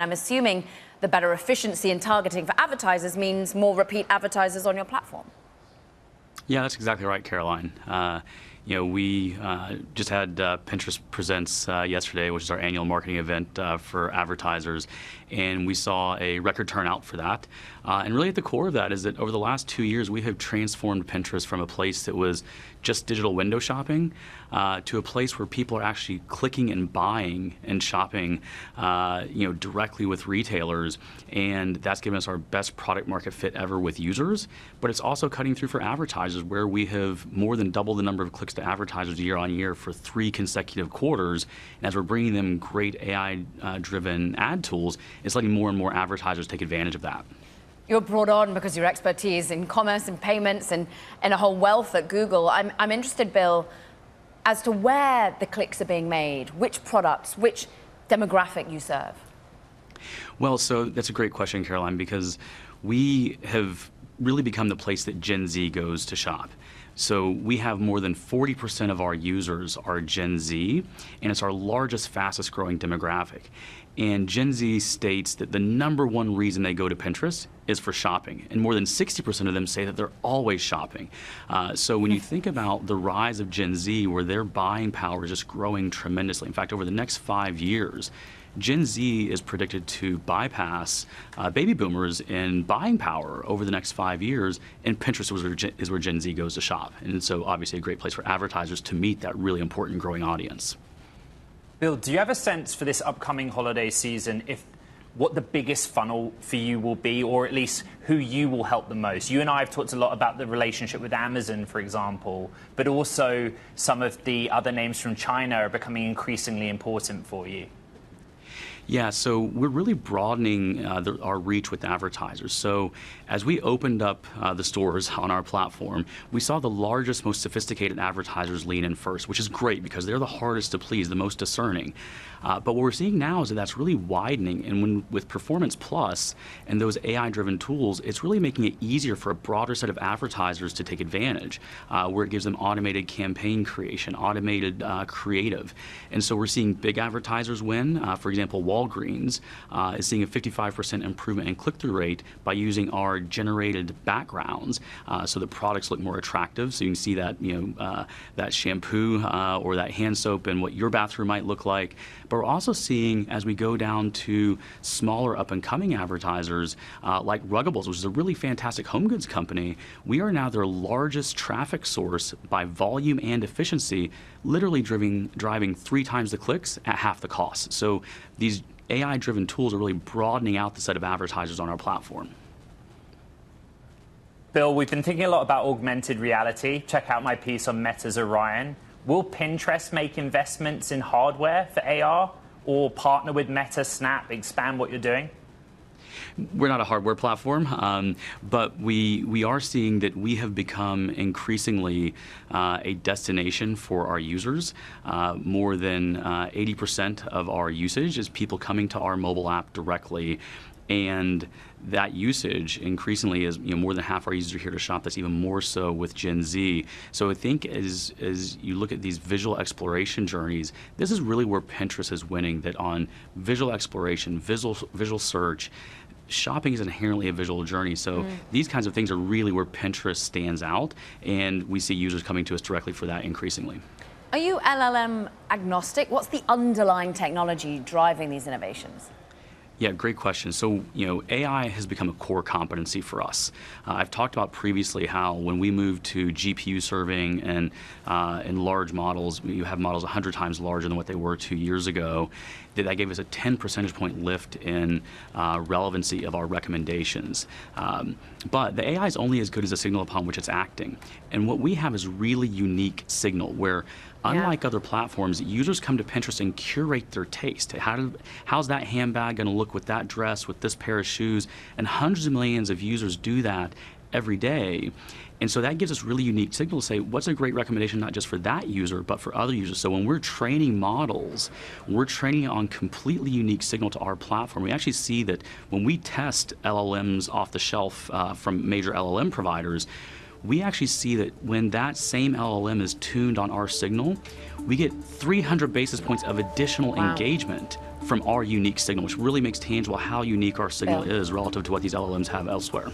I'm assuming the better efficiency in targeting for advertisers means more repeat advertisers on your platform. Yeah, that's exactly right, Caroline. We just had Pinterest Presents yesterday, which is our annual marketing event for advertisers, and we saw a record turnout for that. And really at the core of that is that over the last 2 years, we have transformed Pinterest from a place that was just digital window shopping to a place where people are actually clicking and buying and shopping directly with retailers. And that's given us our best product market fit ever with users. But it's also cutting through for advertisers, where we have more than doubled the number of clicks to advertisers year on year for 3 consecutive quarters. And as we're bringing them great AI-driven ad tools, it's letting more and more advertisers take advantage of that. You're brought on because your expertise in commerce and payments and a whole wealth at Google. I'm interested, Bill, as to where the clicks are being made, which products, which demographic you serve. Well, so that's a great question, Caroline, because we have really become the place that Gen Z goes to shop. So we have more than 40% of our users are Gen Z, and it's our largest, fastest growing demographic. And Gen Z states that the #1 reason they go to Pinterest is for shopping. And more than 60% of them say that they're always shopping. So when you think about the rise of Gen Z, where their buying power is just growing tremendously. In fact, over the next 5 years, Gen Z is predicted to bypass baby boomers in buying power over the next 5 years, and Pinterest is where Gen Z goes to shop. And so obviously a great place for advertisers to meet that really important growing audience. Bill, do you have a sense for this upcoming holiday season what the biggest funnel for you will be, or at least who you will help the most? You and I have talked a lot about the relationship with Amazon, for example, but also some of the other names from China are becoming increasingly important for you. Yeah, so we're really broadening our reach with advertisers. So as we opened up the stores on our platform, we saw the largest, most sophisticated advertisers lean in first, which is great because they're the hardest to please, the most discerning. But what we're seeing now is that that's really widening. And with Performance Plus and those AI-driven tools, it's really making it easier for a broader set of advertisers to take advantage, where it gives them automated campaign creation, automated creative. And so we're seeing big advertisers win. For example, Walgreens is seeing a 55% improvement in click-through rate by using our generated backgrounds, so the products look more attractive. So you can see that that shampoo or that hand soap and what your bathroom might look like. But we're also seeing, as we go down to smaller up-and-coming advertisers like Ruggables, which is a really fantastic home goods company, we are now their largest traffic source by volume and efficiency, literally driving 3 times the clicks at half the cost. So these AI-driven tools are really broadening out the set of advertisers on our platform. Bill, we've been thinking a lot about augmented reality. Check out my piece on Meta's Orion. Will Pinterest make investments in hardware for AR, or partner with Meta, Snap, expand what you're doing? We're not a hardware platform, but we are seeing that we have become increasingly a destination for our users. More than 80% of our usage is people coming to our mobile app directly. And that usage increasingly is, more than half our users are here to shop. That's even more so with Gen Z. So I think as you look at these visual exploration journeys, this is really where Pinterest is winning, that on visual exploration, visual search, shopping is inherently a visual journey. So these kinds of things are really where Pinterest stands out, and we see users coming to us directly for that increasingly. Are you LLM agnostic? What's the underlying technology driving these innovations? Yeah, great question. So, AI has become a core competency for us. I've talked about previously how when we moved to GPU serving and in large models, you have models 100 times larger than what they were 2 years ago, that gave us a 10 percentage point lift in relevancy of our recommendations. But the AI is only as good as the signal upon which it's acting. And what we have is really unique signal where, unlike other platforms, users come to Pinterest and curate their taste. How's that handbag going to look with that dress, with this pair of shoes? And hundreds of millions of users do that every day. And so that gives us really unique signal to say, what's a great recommendation, not just for that user, but for other users. So when we're training models, we're training on completely unique signal to our platform. We actually see that when we test LLMs off the shelf from major LLM providers, we actually see that when that same LLM is tuned on our signal, we get 300 basis points of additional engagement from our unique signal, which really makes tangible how unique our signal Yeah. is relative to what these LLMs have elsewhere.